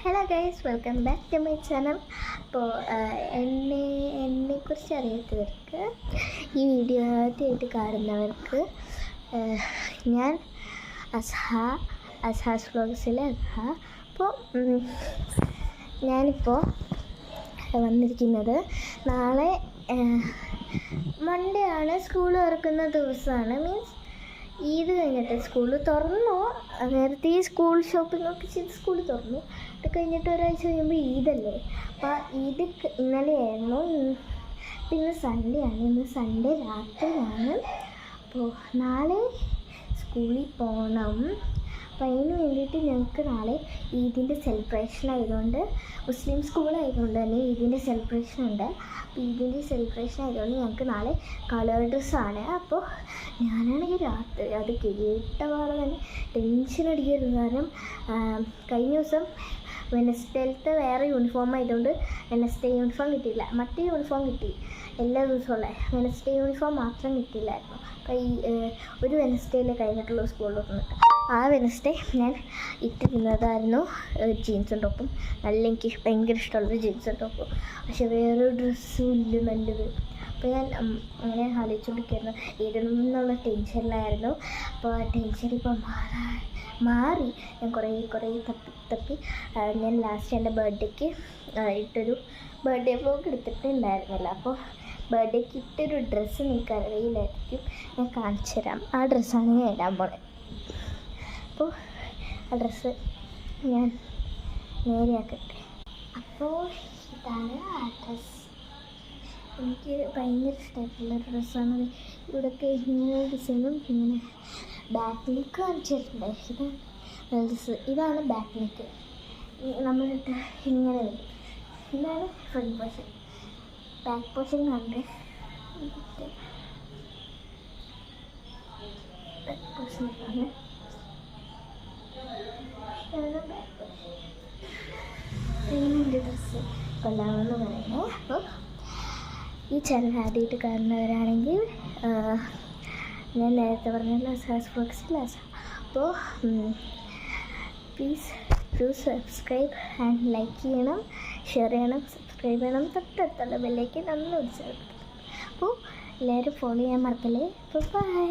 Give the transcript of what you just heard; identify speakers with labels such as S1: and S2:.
S1: Hello guys, welcome back to my channel. അപ്പോൾ എന്നെക്കുറിച്ച് അറിയാത്തവർക്ക്, ഈ വീഡിയോ ആദ്യമായിട്ട് കാണുന്നവർക്ക്, ഞാൻ അസ്ഹാസ് വ്ളോഗ്സിലെ അപ്പോൾ ഞാനിപ്പോൾ വന്നിരിക്കുന്നത് നാളെ മൺഡേ ആണ്, സ്കൂൾ തുറക്കുന്ന ദിവസമാണ്. മീൻസ് ഈദ് കഴിഞ്ഞിട്ട് സ്കൂൾ തുറന്നു. നേരത്തെ ഈ സ്കൂൾ ഷോപ്പിംഗ് ഒക്കെ ചെയ്ത് സ്കൂൾ തുറന്നു. അത് കഴിഞ്ഞിട്ട് ഒരാഴ്ച കഴിയുമ്പോൾ ഈദല്ലേ. അപ്പോൾ ഈദ് ഇന്നലെയായിരുന്നു. പിന്നെ സൺഡേ ആണ്. ഇന്ന് സൺഡേ രാത്രിയാണ്. അപ്പോൾ നാളെ സ്കൂളിൽ പോകണം. അപ്പോൾ അതിന് വേണ്ടിയിട്ട് ഞങ്ങൾക്ക് നാളെ ഈദിൻ്റെ സെലിബ്രേഷൻ ആയതുകൊണ്ട്, മുസ്ലിം സ്കൂളായതുകൊണ്ട് തന്നെ ഈദിൻ്റെ സെലിബ്രേഷൻ ഉണ്ട്. അപ്പോൾ ഈദിൻ്റെ സെലിബ്രേഷൻ ആയതുകൊണ്ട് ഞങ്ങൾക്ക് നാളെ കളർ ഡ്രസ്സാണ്. അപ്പോൾ ഞാനാണെങ്കിൽ രാത്രി അത് കേട്ടപാടെ തന്നെ ടെൻഷൻ അടിക്കരുത്. കാരണം കഴിഞ്ഞ ദിവസം വെനസ്ഡേയിലത്തെ വേറെ യൂണിഫോം ആയതുകൊണ്ട് വെനസ്ഡേ യൂണിഫോം കിട്ടിയില്ല. മറ്റേ യൂണിഫോം കിട്ടി എല്ലാ ദിവസവും ഉള്ള. വെനസ്ഡേ യൂണിഫോം മാത്രം കിട്ടിയില്ലായിരുന്നു. അപ്പോൾ ഈ ഒരു വെനസ്ഡേയിലെ കഴിഞ്ഞിട്ടുള്ള സ്കൂളിൽ വന്നിട്ട് ആ വെനസ്ഡേ ഞാൻ ഇട്ടിരുന്നതായിരുന്നു ജീൻസും ടോപ്പും. എനിക്ക് ഭയങ്കര ഇഷ്ടമുള്ളൊരു ജീൻസും ടോപ്പും. പക്ഷെ വേറൊരു ഡ്രസ്സും ഇല്ല നല്ലത്. അപ്പോൾ ഞാൻ അങ്ങനെ ആലോചിച്ചുകൊണ്ടിരിക്കുകയായിരുന്നു. ഇടുന്നുള്ള ടെൻഷനിലായിരുന്നു. അപ്പോൾ ആ ടെൻഷൻ ഇപ്പോൾ മാറി. ഞാൻ കുറേ തപ്പി ഞാൻ ലാസ്റ്റ് എൻ്റെ ബർത്ത്ഡേക്ക് ഇട്ടൊരു ബർത്ത്ഡേ വ്ലോഗ് എടുത്തിട്ടുണ്ടായിരുന്നില്ല. അപ്പോൾ ബർത്ത്ഡേക്ക് ഇട്ടൊരു ഡ്രസ്സ് നിങ്ങൾക്ക് അറിയില്ലായിരിക്കും, ഞാൻ കാണിച്ചു തരാം. ആ ഡ്രസ്സാണ് ഞാൻ ഇടാൻ പോണത്. അപ്പോൾ ആ ഡ്രസ്സ് ഞാൻ നേരെയാക്കട്ടെ. അപ്പോൾ ഇതാണ് ആ ഡ്രസ്സ്. എനിക്ക് ഭയങ്കര ഇഷ്ടമായിട്ടുള്ളൊരു ഡ്രസ്സാണ്. ഇവിടെയൊക്കെ ഇങ്ങനെ ഡിസൈനും ഇങ്ങനെ ബാക്ക് നെക്ക് കാണിച്ചിട്ടുണ്ട്. ഇതാണ് ഡ്രസ്സ്. ഇതാണ് ബാക്ക് നെക്ക്. നമ്മളിട്ട് ഇങ്ങനെ വരും. ഇതാണ് ഫ്രണ്ട് പോർഷൻ. ബാക്ക് പോർഷൻ കണ്ട് ബാക്ക് പോർഷൻ ആണ്. എൻ്റെ ഡ്രസ്സ് കൊള്ളാമെന്ന് പറയുന്നത്. അപ്പോൾ ഈ ചാനൽ ആദ്യമായിട്ട് കാണുന്നവരാണെങ്കിൽ ഞാൻ നേരത്തെ പറഞ്ഞല്ലോ അസ്ഹാസ് വ്ളോഗ്സിൽ. അപ്പോൾ please do subscribe and like ചെയ്യണം, ഷെയർ ചെയ്യണം, സബ്സ്ക്രൈബ് ചെയ്യണം. തൊട്ടടുത്തുള്ള ബെല്ലേക്ക് നന്നായി വിളിച്ചു. അപ്പോൾ എല്ലാവരും ഫോളോ ചെയ്യാൻ മറക്കല്ലേ. അപ്പോൾ ബൈ.